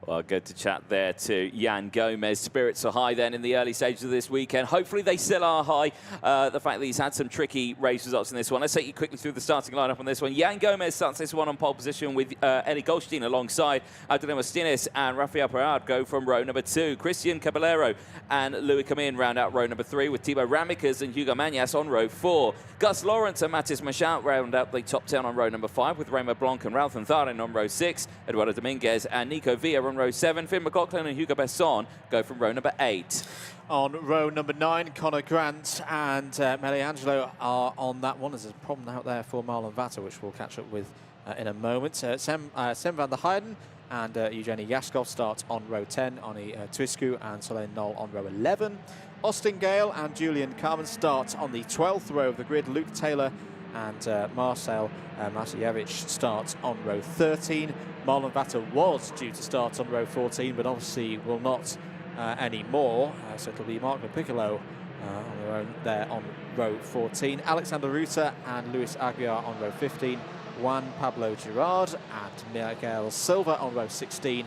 Well, good to chat there to Jan Gomez. Spirits are high then in the early stages of this weekend. Hopefully they still are high. The fact that he's had some tricky race results in this one. Let's take you quickly through the starting lineup on this one. Jan Gomez starts this one on pole position with Eli Goldstein alongside Adriano Martinez and Rafael Perard go from row number 2. Christian Caballero and Louis Camin round out row number 3 with Thibaut Ramicas and Hugo Magnas on row 4. Gus Lawrence and Mathis Machat round out the top 10 on row number 5 with Raymond Blanc and Ralph Antharen on row 6. Eduardo Dominguez and Nico Villa on row 7. Finn McLaughlin and Hugo Besson go from row number 8. On row number 9, Conor Grant and Meliangelo are on that one. There's a problem out there for Marlon Vatta, which we'll catch up with in a moment. Sem van der Heijden and Eugenie Yaskov start on row 10. Oni Twisku and Soleil Knoll on row 11. Austin Gale and Julian Carmen start on the 12th row of the grid. Luke Taylor and Marcel Masiewicz start on row 13. Marlon Vatta was due to start on row 14, but obviously will not anymore. So it'll be Marco Piccolo on their own there on row 14. Alexander Ruta and Luis Aguiar on row 15. Juan Pablo Girard and Miguel Silva on row 16.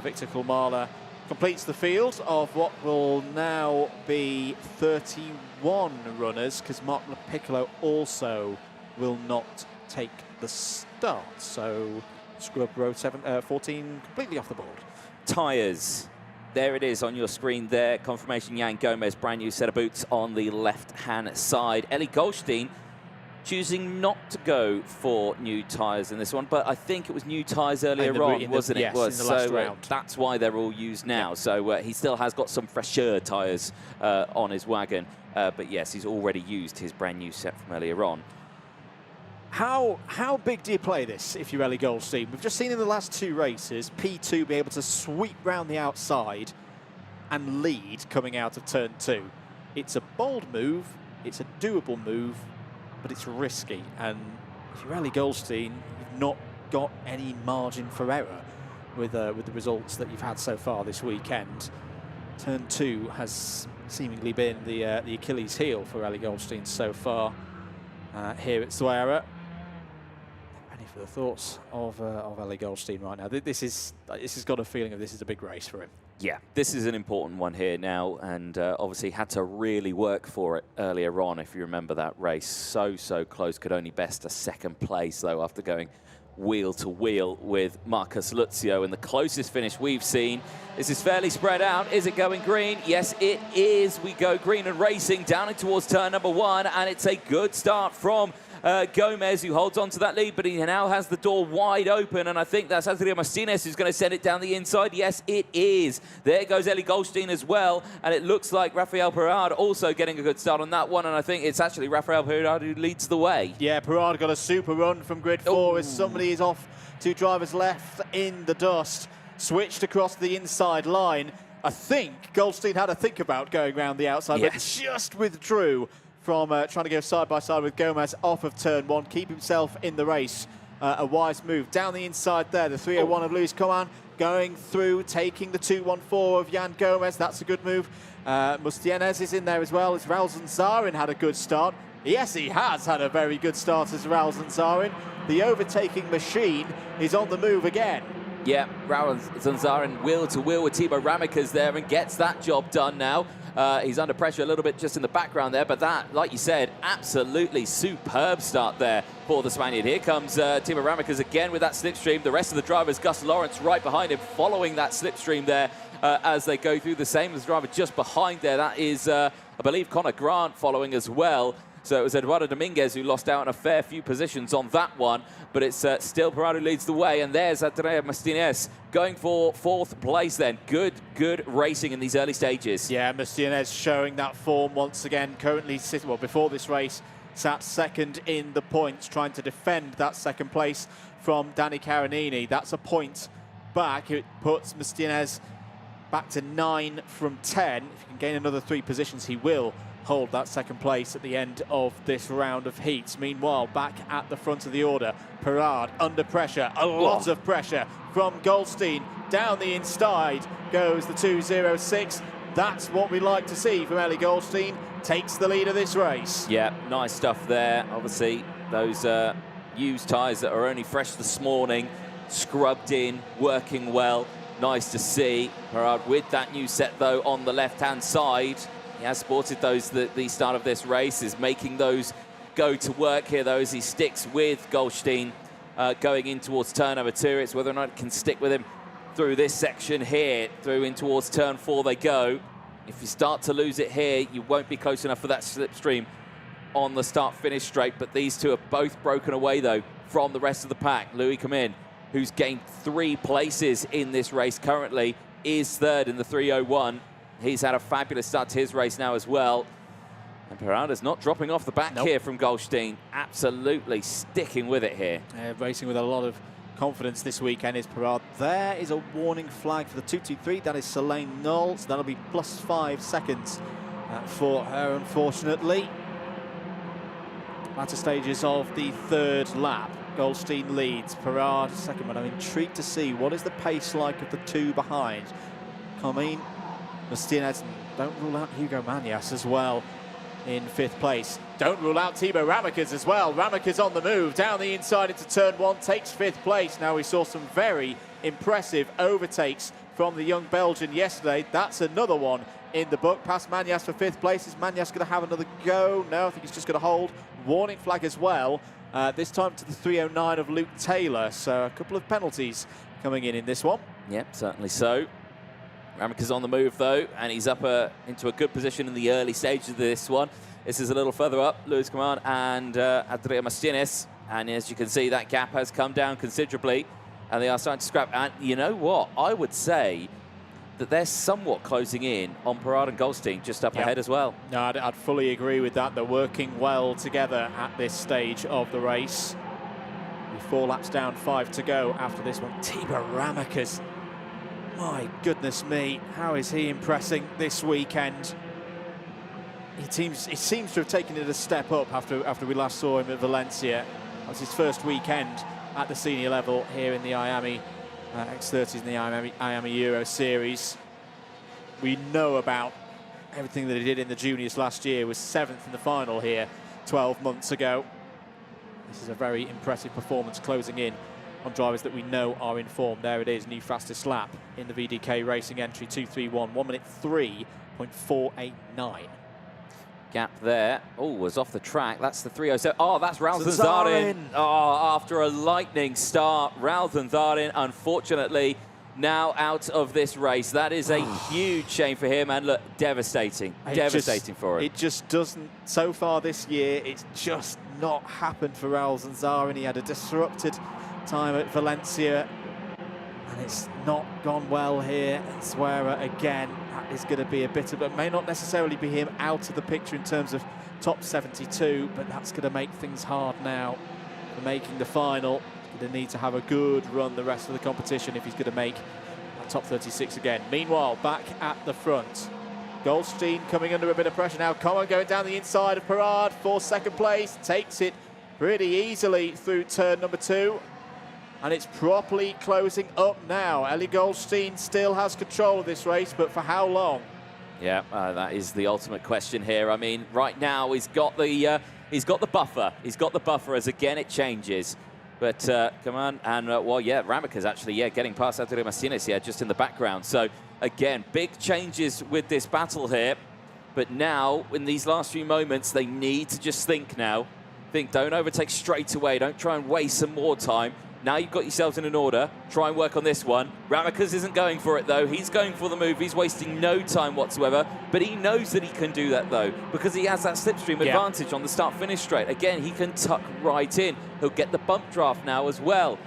Victor Kulmala completes the field of what will now be 31 runners, because Mark Piccolo also will not take the start. So scrub row 14 completely off the board. Tyres. There it is on your screen there. Confirmation Jan Gomez, brand new set of boots on the left-hand side. Eli Goldstein choosing not to go for new tyres in this one, but I think it was new tyres earlier on, wasn't it? Yes, in the last round. That's why they're all used now. Yeah. So he still has got some fresher tyres on his wagon. But yes, he's already used his brand new set from earlier on. How big do you play this if you're Eli Goldstein? We've just seen in the last 2 races, P2 be able to sweep round the outside and lead coming out of turn 2. It's a bold move, it's a doable move, but it's risky. And if you're Eli Goldstein, you've not got any margin for error with the results that you've had so far this weekend. Turn 2 has seemingly been the Achilles heel for Eli Goldstein so far here at Zweira. Ready for the thoughts of Eli Goldstein right now. This has got a feeling of this is a big race for him. Yeah, this is an important one here now, and obviously had to really work for it earlier on, if you remember that race. So close, could only best a second place, though, after going wheel to wheel with Marcus Luzio. And the closest finish we've seen, this is fairly spread out. Is it going green? Yes, it is. We go green and racing down in towards turn number 1, and it's a good start from Gomez, who holds on to that lead, but he now has the door wide open, and I think that's Adriano Martinez who's going to send it down the inside. Yes, it is. There goes Eli Goldstein as well, and it looks like Rafael Perard also getting a good start on that one, and I think it's actually Rafael Perard who leads the way. Yeah, Perard got a super run from grid 4 as somebody is off to drivers left in the dust, switched across the inside line. I think Goldstein had to think about going around the outside, but just withdrew from trying to go side by side with Gomez off of turn 1, keep himself in the race. A wise move. Down the inside there, the 301 of Luis Coman going through, taking the 214 of Jan Gomez. That's a good move. Mustienes is in there as well, as Raul Zanzarin had a good start. Yes, he has had a very good start as Raul Zanzarin. The overtaking machine is on the move again. Yeah, Raul Zanzarin wheel to wheel with Thibaut Ramicas there and gets that job done now. He's under pressure a little bit just in the background there, but that, like you said, absolutely superb start there for the Spaniard. Here comes Thibaut Ramicas again with that slipstream. The rest of the drivers, Gus Lawrence right behind him, following that slipstream there as they go through. The same as the driver just behind there. That is, I believe, Conor Grant following as well. So it was Eduardo Dominguez who lost out on a fair few positions on that one, but it's still Perard who leads the way, and there's Adriano Martinez going for 4th place then. Good racing in these early stages. Yeah, Mustienes showing that form once again, currently sitting, well, before this race, sat 2nd in the points, trying to defend that 2nd place from Danny Caronini. That's a point back. It puts Mustienes back to 9 from 10. If he can gain another 3 positions, he will hold that 2nd place at the end of this round of heats. Meanwhile, back at the front of the order, Perard under pressure, a lot of pressure from Goldstein. Down the inside goes the 206. That's what we like to see from Eli Goldstein. Takes the lead of this race. Yeah, nice stuff there. Obviously, those used tyres that are only fresh this morning, scrubbed in, working well. nice to see. Perard with that new set, though, on the left-hand side. He has sported those the start of this race, is making those go to work here, though, as he sticks with Goldstein going in towards turn number 2. It's whether or not it can stick with him through this section here, through in towards turn 4 they go. If you start to lose it here, you won't be close enough for that slipstream on the start-finish straight, but these two are both broken away, though, from the rest of the pack. Louis Comin, who's gained 3 places in this race currently, is third in the 3:01. He's had a fabulous start to his race now as well. And Perada's not dropping off the back here from Goldstein. Absolutely sticking with it here. Racing with a lot of confidence this weekend is Perard. There is a warning flag for the 223. That is Selene Knoll. So that'll be +5 seconds for her, unfortunately. Latter stages of the 3rd lap. Goldstein leads, Perard second, but I'm intrigued to see what is the pace like of the 2 behind. Comine, Martinez, don't rule out Hugo Manias as well in 5th place. Don't rule out Thibaut Ramekes as well. Ramekes on the move, down the inside into turn 1, takes 5th place. Now we saw some very impressive overtakes from the young Belgian yesterday. That's another one in the book. Past Manias for 5th place. Is Manias going to have another go? No, I think he's just going to hold. Warning flag as well. This time to the 309 of Luke Taylor. So a couple of penalties coming in this one. Yep, certainly so. Ramekes on the move, though, and he's up into a good position in the early stages of this one. This is a little further up, Luis Coman and Adrià Martínez. And as you can see, that gap has come down considerably, and they are starting to scrap. And you know what? I would say that they're somewhat closing in on Perard and Goldstein just up ahead as well. No, I'd fully agree with that. They're working well together at this stage of the race. 4 laps down, 5 to go after this one. Thibaut Ramekes. My goodness me, how is he impressing this weekend? He seems to have taken it a step up after we last saw him at Valencia. That was his first weekend at the senior level here in the IAME X30s in the IAME Euro Series. We know about everything that he did in the juniors last year. Was 7th in the final here 12 months ago. This is a very impressive performance closing in on drivers that we know are in form. There it is, new fastest lap in the VDK Racing entry, 2:31, 1:03.489. Gap there. Oh, was off the track. That's the 307. Oh, that's Raul Zanzarin. Oh, after a lightning start, Raul Zanzarin, unfortunately, now out of this race. That is a huge shame for him, and look, devastating. Devastating for him. It just doesn't, so far this year, it's just not happened for Raul Zanzarin. He had a disrupted time at Valencia, and it's not gone well here. And Suera again, that is going to be a bit of, it may not necessarily be him out of the picture in terms of top 72, but that's going to make things hard now for making the final. He's going to need to have a good run the rest of the competition if he's going to make that top 36 again. Meanwhile, back at the front, Goldstein coming under a bit of pressure now. Coman going down the inside of Perard for 2nd place, takes it pretty easily through turn number 2. And it's properly closing up now. Ellie Goldstein still has control of this race, but for how long? Yeah, that is the ultimate question here. I mean, right now he's got the buffer. He's got the buffer as again it changes. But come on, and well, yeah, Ramekes actually, yeah, getting past Adrià Martínez, yeah, just in the background. So again, big changes with this battle here. But now, in these last few moments, they need to just think now. Think, don't overtake straight away. Don't try and waste some more time. Now you've got yourselves in an order. Try and work on this one. Ramekes isn't going for it, though. He's going for the move. He's wasting no time whatsoever. But he knows that he can do that, though, because he has that slipstream advantage on the start-finish straight. Again, he can tuck right in. He'll get the bump draft now as well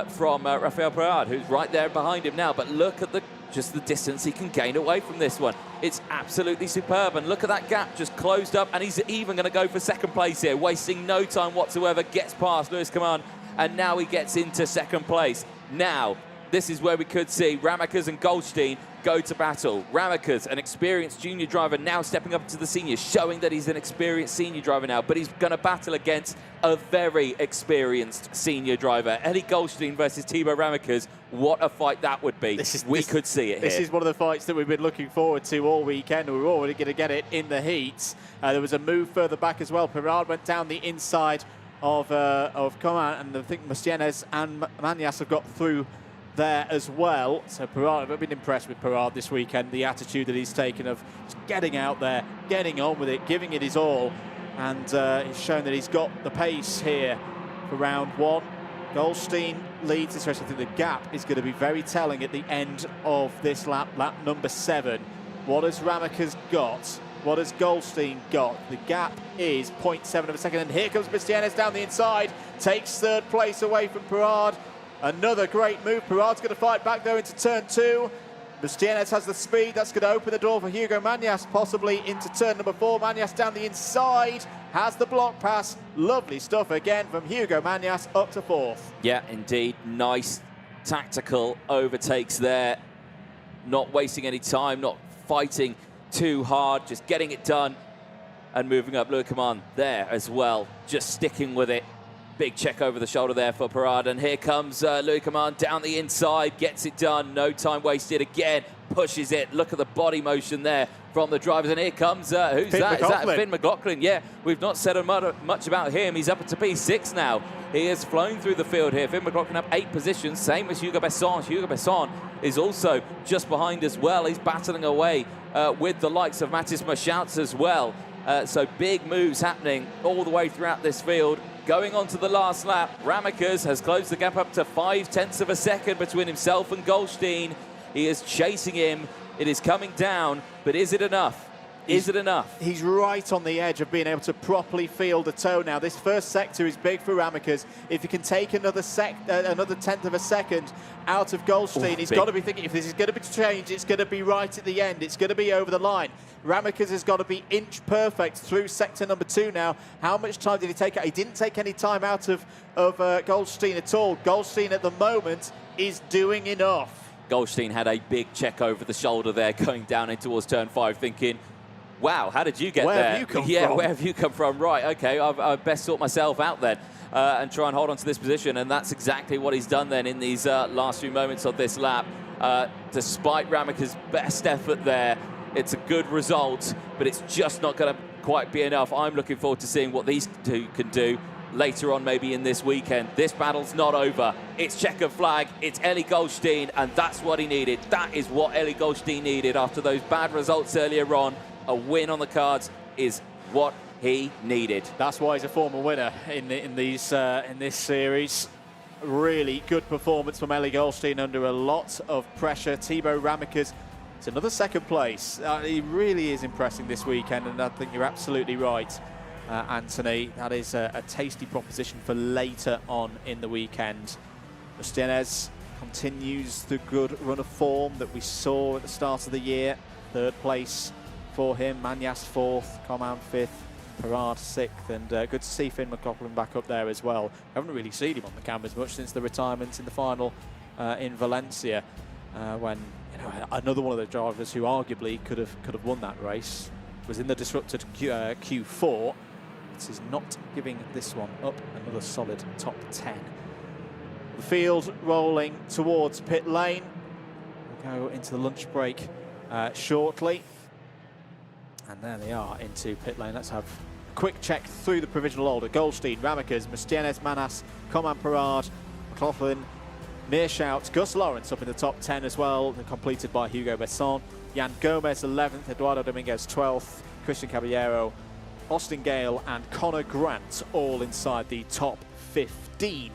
from Rafael Perard, who's right there behind him now. But look at just the distance he can gain away from this one. It's absolutely superb. And look at that gap just closed up. And he's even going to go for 2nd place here, wasting no time whatsoever. Gets past Luis Coman. And now he gets into 2nd place. Now, this is where we could see Ramekes and Goldstein go to battle. Ramekes, an experienced junior driver, now stepping up to the seniors, showing that he's an experienced senior driver now, but he's going to battle against a very experienced senior driver. Ellie Goldstein versus Thibaut Ramekes. What a fight that would be. We could see it here. This is one of the fights that we've been looking forward to all weekend. We're already going to get it in the heats. There was a move further back as well. Perard went down the inside of Coman, and I think Martínez and Manias have got through there as well. So Perard, I've been impressed with Perard this weekend, the attitude that he's taken of just getting out there, getting on with it, giving it his all. And he's shown that he's got the pace here for round one. Goldstein leads this race. I think the gap is going to be very telling at the end of this lap, lap number 7. What has Ramaker's got? What has Goldstein got? The gap is 0.7 of a second. And here comes Mustienes down the inside, takes third place away from Perard. Another great move. Perard's going to fight back though into turn 2. Mustienes has the speed. That's going to open the door for Hugo Manias, possibly into turn number 4. Manias down the inside, has the block pass. Lovely stuff again from Hugo Manias up to 4th. Yeah, indeed. Nice tactical overtakes there. Not wasting any time, not fighting too hard, just getting it done and moving up. Louis Command there as well, just sticking with it. Big check over the shoulder there for Perard, and here comes Louis Command down the inside, gets it done, no time wasted again, pushes it. Look at the body motion there from the drivers, and here comes, who's that? Is that Finn McLaughlin? Yeah, we've not said much about him. He's up to P6 now. He has flown through the field here. Finn McLaughlin up 8 positions, same as Hugo Besson. Hugo Besson is also just behind as well. He's battling away with the likes of Mathis Maschouts as well. So big moves happening all the way throughout this field. Going on to the last lap, Ramekers has closed the gap up to 0.5 of a second between himself and Goldstein. He is chasing him. It is coming down, but is it enough? Is it enough? He's right on the edge of being able to properly field a toe now. This first sector is big for Ramekers. If he can take another 1/10 of a second out of Goldstein, he's got to be thinking, if this is going to be changed, it's going to be right at the end. It's going to be over the line. Ramekers has got to be inch perfect through sector number 2 now. How much time did he take out? He didn't take any time out of Goldstein at all. Goldstein at the moment is doing enough. Goldstein had a big check over the shoulder there, going down in towards turn 5, thinking, wow, how did you get there? Where have you come from? Yeah, where have you come from? Right, okay, I've best sort myself out then and try and hold on to this position. And that's exactly what he's done then in these last few moments of this lap. Despite Ramaker's best effort there, it's a good result, but it's just not going to quite be enough. I'm looking forward to seeing what these two can do later on, maybe in this weekend. This battle's not over. It's checkered flag, it's Eli Goldstein, and that's what he needed. That is what Eli Goldstein needed after those bad results earlier on. A win on the cards is what he needed. That's why he's a former winner in this series. Really good performance from Eli Goldstein under a lot of pressure. Thibaut Ramekers, it's another second place. He really is impressing this weekend, and I think you're absolutely right, Anthony. That is a tasty proposition for later on in the weekend. Mustienes continues the good run of form that we saw at the start of the year. 3rd place for him, Manias 4th, Coman 5th, Perard 6th, and good to see Finn McLaughlin back up there as well. I haven't really seen him on the cameras much since the retirement in the final in Valencia, when another one of the drivers who arguably could have won that race was in the disrupted Q4. This is not giving this one up. Another solid top 10. The field rolling towards pit lane. We'll go into the lunch break shortly. And there they are into pit lane. Let's have a quick check through the provisional order. Goldstein, Ramekers, Mustienes, Manas, Coman, Perard, McLaughlin, Meerschout, Gus Lawrence up in the top 10 as well. They're completed by Hugo Besson. Jan Gomez 11th, Eduardo Dominguez 12th, Christian Caballero, Austin Gale and Connor Grant all inside the top 15.